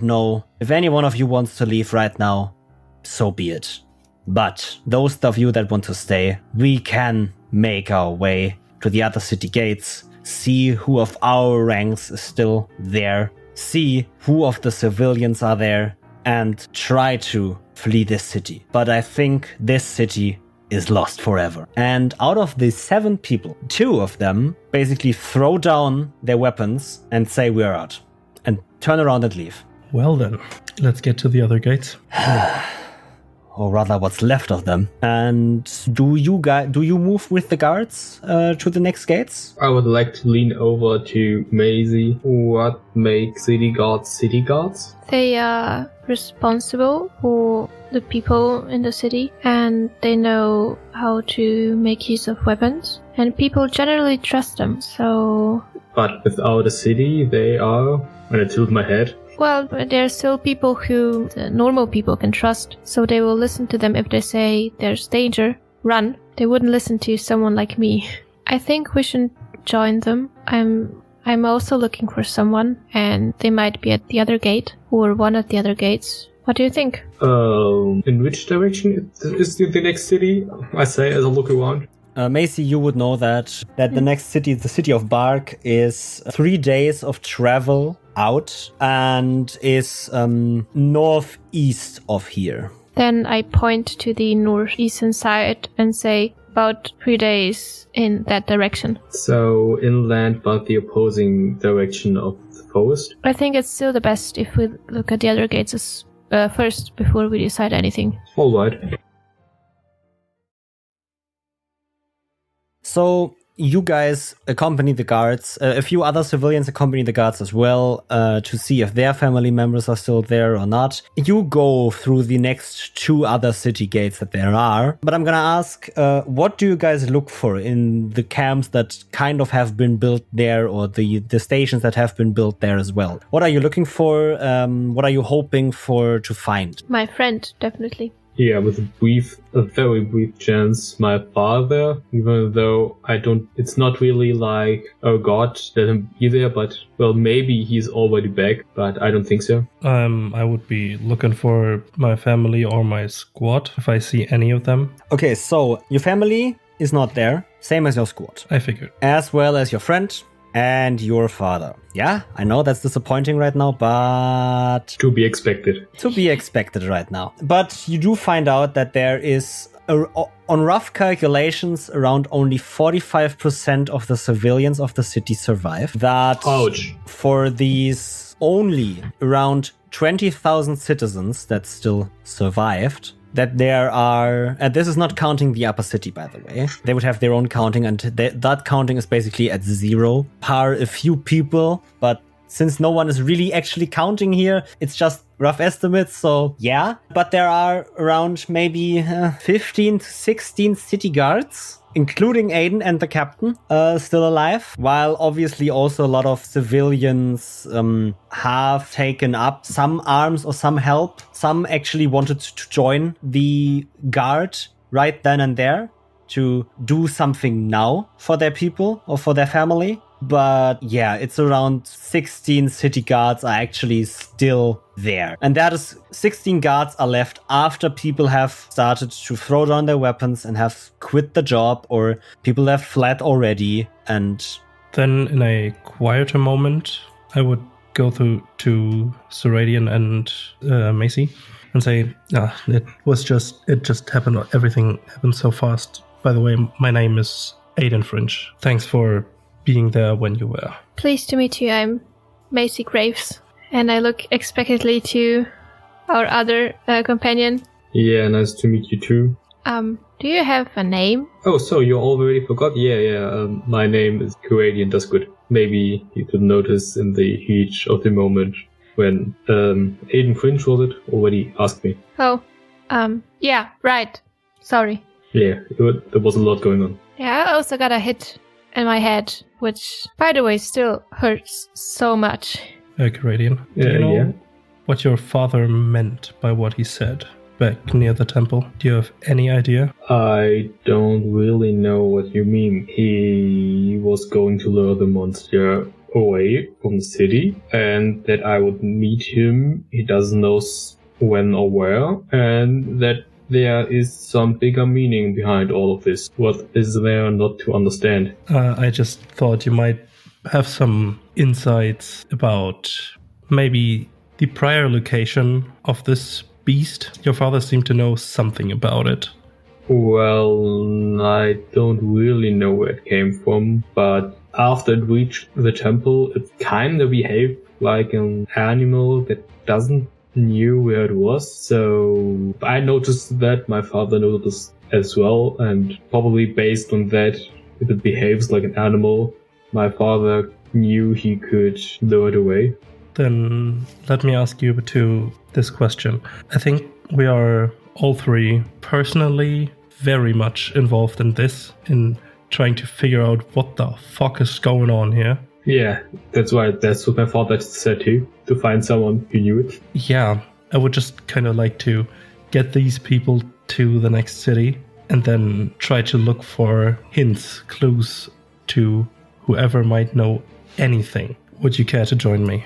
Speaker 1: know if any one of you wants to leave right now, so be it. But those of you that want to stay, we can make our way to the other city gates, see who of our ranks is still there, see who of the civilians are there, and try to flee this city. But I think this city is lost forever. And out of the 7 people, 2 of them basically throw down their weapons and say we're out, and turn around and leave.
Speaker 2: Well then, let's get to the other gates.
Speaker 1: or rather what's left of them. And do you move with the guards to the next gates?
Speaker 3: I would like to lean over to Maisie. What makes city guards?
Speaker 4: They are responsible for the people in the city, and they know how to make use of weapons, and people generally trust them, so...
Speaker 3: But without a city, they are... And I tilt my head.
Speaker 4: Well, there are still people who the normal people can trust, so they will listen to them if they say there's danger, run. They wouldn't listen to someone like me. I think we should join them. I'm also looking for someone, and they might be at the other gate, or one of the other gates. What do you think?
Speaker 3: In which direction is the next city? I say as I look around.
Speaker 1: Macy, you would know that the next city, the city of Bark, is 3 days of travel out and is northeast of here.
Speaker 4: Then I point to the northeastern side and say about 3 days in that direction.
Speaker 3: So inland, but the opposing direction of the forest?
Speaker 4: I think it's still the best if we look at the other gates first before we decide anything.
Speaker 3: All right.
Speaker 1: So you guys accompany the guards. A few other civilians accompany the guards as well to see if their family members are still there or not. You go through the next 2 other city gates that there are. But I'm going to ask, what do you guys look for in the camps that kind of have been built there, or the stations that have been built there as well? What are you looking for? What are you hoping for to find?
Speaker 4: My friend, definitely.
Speaker 3: Yeah, with a very brief chance, my father, even though it's not really like, oh god, let him be there, but, well, maybe he's already back, but I don't think so.
Speaker 2: I would be looking for my family or my squad, if I see any of them.
Speaker 1: Okay, so your family is not there, same as your squad.
Speaker 2: I figured.
Speaker 1: As well as your friend and your father. Yeah, I know that's disappointing right now, but...
Speaker 3: To be expected.
Speaker 1: To be expected right now. But you do find out that there is, on rough calculations, around only 45% of the civilians of the city survive. That
Speaker 3: Ouch.
Speaker 1: For these only around 20,000 citizens that still survived, that there are, and this is not counting the upper city, by the way. They would have their own counting, and that counting is basically at 0, par a few people, but since no one is really actually counting here, it's just rough estimates, so yeah. But there are around maybe 15 to 16 city guards, including Aiden and the captain, still alive, while obviously also a lot of civilians have taken up some arms or some help. Some actually wanted to join the guard right then and there to do something now for their people or for their family. But yeah, it's around 16 city guards are actually still there. And that is 16 guards are left after people have started to throw down their weapons and have quit the job, or people have fled already. And
Speaker 2: then in a quieter moment, I would go to Seradian and Macy and say, it just happened. Everything happened so fast. By the way, my name is Aiden Fringe. Thanks for being there when you were.
Speaker 4: Pleased to meet you. I'm Macy Graves, and I look expectantly to our other companion.
Speaker 3: Yeah, nice to meet you too.
Speaker 4: Do you have a name?
Speaker 3: Oh, so you already forgot? Yeah. My name is Kuradian Dustgood. Maybe you could notice in the heat of the moment when Aiden Fringe, was it, already asked me.
Speaker 4: Oh, yeah, right. Sorry.
Speaker 3: Yeah, there was a lot going on.
Speaker 4: Yeah, I also got a hit in my head, which, by the way, still hurts so much.
Speaker 2: Kuradian, do you know what your father meant by what he said back near the temple? Do you have any idea?
Speaker 3: I don't really know what you mean. He was going to lure the monster away from the city, and that I would meet him. He doesn't know when or where, and that there is some bigger meaning behind all of this. What is there not to understand?
Speaker 2: I just thought you might have some insights about maybe the prior location of this beast. Your father seemed to know something about it.
Speaker 3: Well, I don't really know where it came from, but after it reached the temple, it kind of behaved like an animal that doesn't knew where it was, so I noticed that, my father noticed as well, and probably based on that, if it behaves like an animal, my father knew he could lure it away.
Speaker 2: Then let me ask you this question. I think we are all three personally very much involved in this, in trying to figure out what the fuck is going on here.
Speaker 3: Yeah, that's what my father said too, to find someone who knew it.
Speaker 2: Yeah, I would just kind of like to get these people to the next city and then try to look for hints, clues to whoever might know anything. Would you care to join me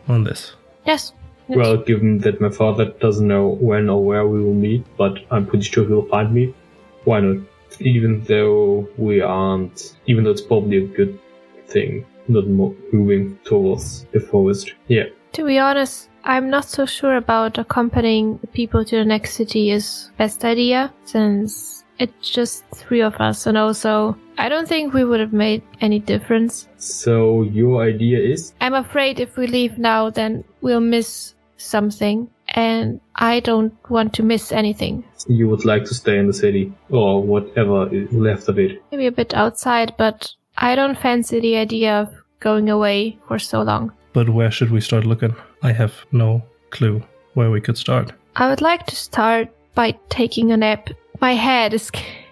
Speaker 2: on this?
Speaker 4: Yes.
Speaker 3: Well, given that my father doesn't know when or where we will meet, but I'm pretty sure he will find me, why not? Even though it's probably a good thing, not moving towards the forest. Yeah.
Speaker 4: To be honest, I'm not so sure about accompanying people to the next city is best idea, since it's just 3 of us, and also I don't think we would have made any difference.
Speaker 3: So your idea is?
Speaker 4: I'm afraid if we leave now, then we'll miss something, and I don't want to miss anything.
Speaker 3: You would like to stay in the city, or whatever is left of it.
Speaker 4: Maybe a bit outside, but I don't fancy the idea of going away for so long.
Speaker 2: But where should we start looking? I have no clue where we could start.
Speaker 4: I would like to start by taking a nap. My head is...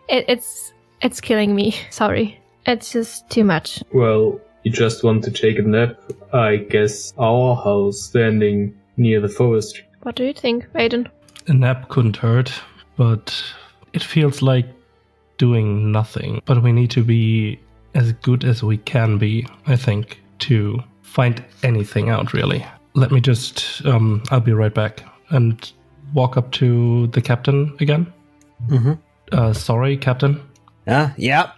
Speaker 4: It's killing me. Sorry. It's just too much.
Speaker 3: Well, you just want to take a nap. I guess our house standing near the forest.
Speaker 4: What do you think, Aiden?
Speaker 2: A nap couldn't hurt, but it feels like doing nothing. But we need to be as good as we can be, I think, to find anything out, really. Let me just... I'll be right back. And walk up to the captain again.
Speaker 1: Mm-hmm.
Speaker 2: Sorry, captain.
Speaker 1: Yeah.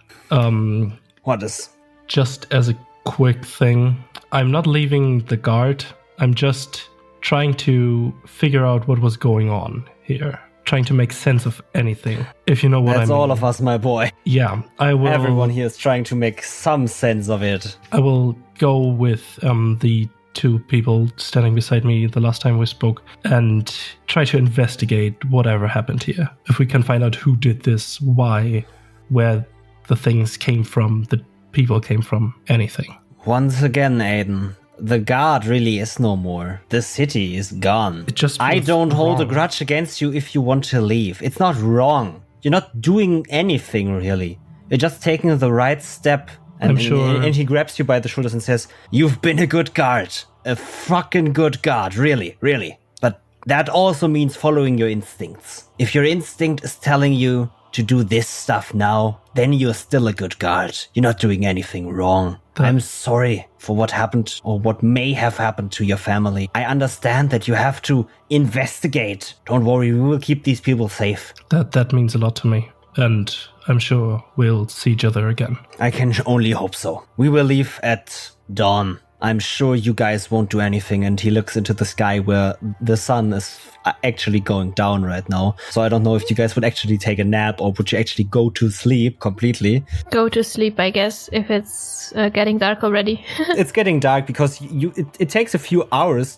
Speaker 1: What is?
Speaker 2: Just as a quick thing, I'm not leaving the guard. I'm just trying to figure out what was going on here. Trying to make sense of anything, if you know what I mean.
Speaker 1: That's all of us, my boy.
Speaker 2: Yeah, I will.
Speaker 1: Everyone here is trying to make some sense of it.
Speaker 2: I will go with the 2 people standing beside me the last time we spoke and try to investigate whatever happened here. If we can find out who did this, why, where the things came from, the people came from, anything.
Speaker 1: Once again, Aiden, the guard really is no more. The city is gone.
Speaker 2: It just
Speaker 1: I don't hold a
Speaker 2: wrong.
Speaker 1: grudge against you if you want to leave. It's not wrong. You're not doing anything, really. You're just taking the right step. And,
Speaker 2: I'm sure.
Speaker 1: And he grabs you by the shoulders and says, "You've been a good guard. A fucking good guard. Really, really. But that also means following your instincts. If your instinct is telling you to do this stuff now, then you're still a good guard. You're not doing anything wrong. I'm sorry for what happened or what may have happened to your family. I understand that you have to investigate. Don't worry, we will keep these people safe."
Speaker 2: That means a lot to me. And I'm sure we'll see each other again.
Speaker 1: I can only hope so. We will leave at dawn. I'm sure you guys won't do anything. And he looks into the sky where the sun is actually going down right now. So I don't know if you guys would actually take a nap or would you actually go to sleep completely.
Speaker 4: Go to sleep, I guess, if it's getting dark already.
Speaker 1: It's getting dark because it takes a few hours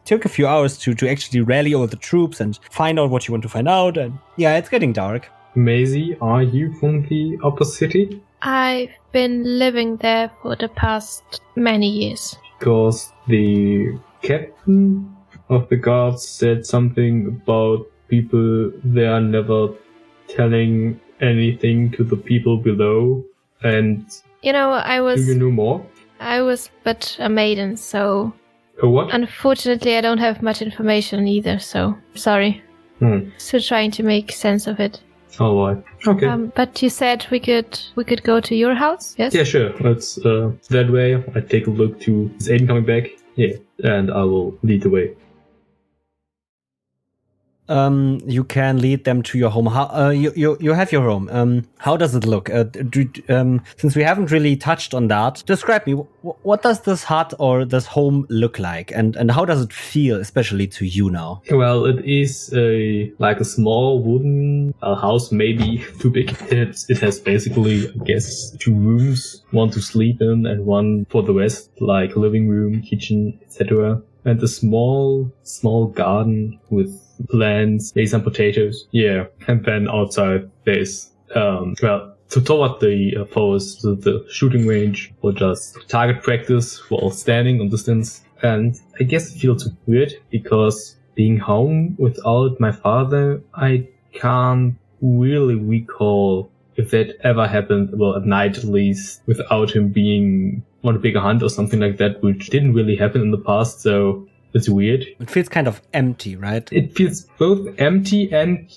Speaker 1: took a few hours to actually rally all the troops and find out what you want to find out. And yeah, it's getting dark.
Speaker 3: Maisie, are you from the upper city?
Speaker 4: I've been living there for the past many years.
Speaker 3: Because the captain of the guards said something about people there never telling anything to the people below. And
Speaker 4: You know,
Speaker 3: do you know more?
Speaker 4: I was but a maiden, so
Speaker 3: A what?
Speaker 4: unfortunately I don't have much information either, so sorry. Still trying to make sense of it.
Speaker 3: Alright. Okay.
Speaker 4: But you said we could go to your house, yes?
Speaker 3: Yeah, sure. Let's that way. I take a look to is Aiden coming back? Yeah, and I will lead the way.
Speaker 1: You can lead them to your home. How, you have your home. How does it look? Since we haven't really touched on that, describe me. What does this hut or this home look like, and how does it feel, especially to you now?
Speaker 3: Well, it is like a small wooden house, maybe too big. It has basically, I guess, 2 rooms, one to sleep in and one for the rest, like living room, kitchen, etc. and a small garden with plants, maybe some potatoes. Yeah, and then outside there's toward the forest, the shooting range, or just target practice while standing on distance. And I guess it feels weird because being home without my father, I can't really recall if that ever happened, well, at night at least, without him being on a bigger hunt or something like that, which didn't really happen in the past, so it's weird.
Speaker 1: It feels kind of empty, right?
Speaker 3: It feels both empty and,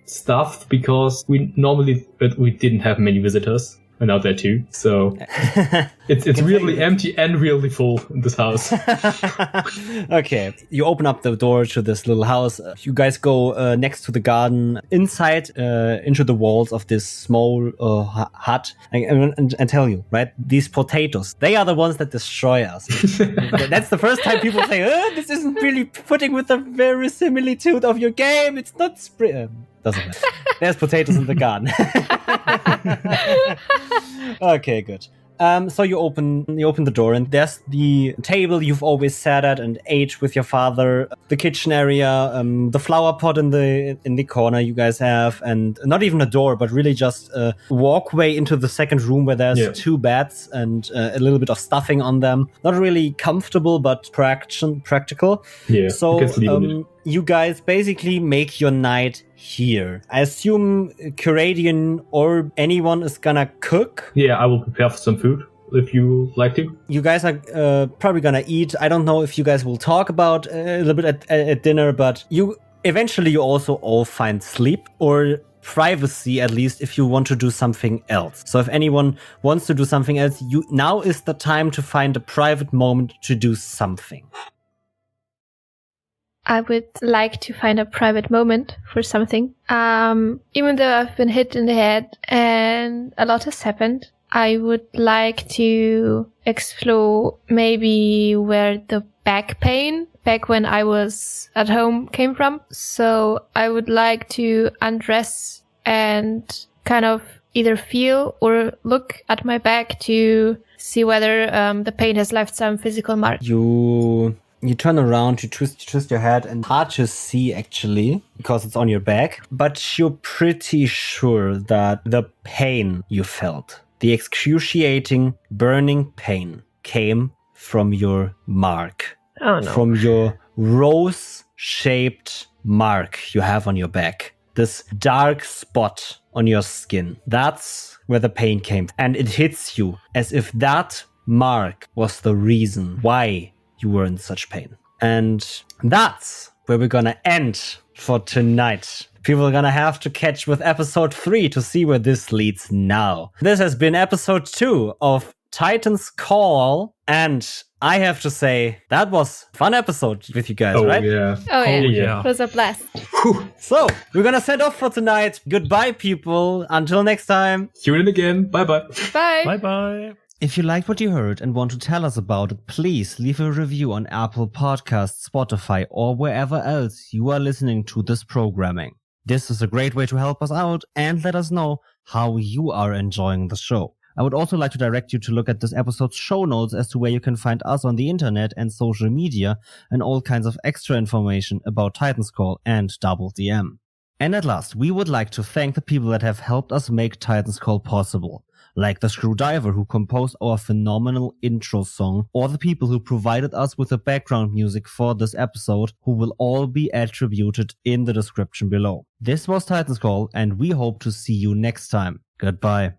Speaker 3: stuffed, because we didn't have many visitors. And out there too. So it's really empty and really full in this house.
Speaker 1: Okay. You open up the door to this little house. You guys go next to the garden, inside into the walls of this small hut. And tell you, right? These potatoes, they are the ones that destroy us. That's the first time people say, this isn't really fitting with the verisimilitude of your game. It's not doesn't matter. There's potatoes in the garden. Okay, good. So you open the door, and there's the table you've always sat at and ate with your father, the kitchen area, the flower pot in the corner you guys have, and not even a door, but really just a walkway into the second room where there's two beds and a little bit of stuffing on them. Not really comfortable, but practical.
Speaker 3: Yeah.
Speaker 1: So you guys basically make your night here. I assume Curadian or anyone is gonna cook.
Speaker 3: Yeah, I will prepare for some food if you like to.
Speaker 1: You guys are probably gonna eat. I don't know if you guys will talk about a little bit at dinner, but you also all find sleep or privacy, at least if you want to do something else. So if anyone wants to do something else, now is the time to find a private moment to do something.
Speaker 4: I would like to find a private moment for something. Even though I've been hit in the head and a lot has happened, I would like to explore maybe where the back pain back when I was at home came from. So I would like to undress and kind of either feel or look at my back to see whether the pain has left some physical mark.
Speaker 1: You turn around, you twist your head, and hard to see actually because it's on your back. But you're pretty sure that the pain you felt, the excruciating, burning pain, came from your mark.
Speaker 4: Oh no!
Speaker 1: From your rose-shaped mark you have on your back. This dark spot on your skin. That's where the pain came, and it hits you as if that mark was the reason why you were in such pain. And that's where we're gonna end for tonight. People are gonna have to catch with episode 3 to see where this leads now. This has been episode 2 of Titan's Call, and I have to say, that was a fun episode with you guys, right?
Speaker 3: Yeah.
Speaker 4: Oh yeah.
Speaker 3: Yeah.
Speaker 4: It was a blast.
Speaker 1: So, we're gonna send off for tonight. Goodbye, people. Until next time.
Speaker 3: Tune in again. Bye-bye.
Speaker 4: Bye.
Speaker 2: Bye-bye.
Speaker 1: If you liked what you heard and want to tell us about it, please leave a review on Apple Podcasts, Spotify, or wherever else you are listening to this programming. This is a great way to help us out and let us know how you are enjoying the show. I would also like to direct you to look at this episode's show notes as to where you can find us on the internet and social media and all kinds of extra information about Titan's Call and DoubleDM. And at last, we would like to thank the people that have helped us make Titan's Call possible. Like the Screwdriver who composed our phenomenal intro song, or the people who provided us with the background music for this episode, who will all be attributed in the description below. This was Titan's Call, and we hope to see you next time. Goodbye.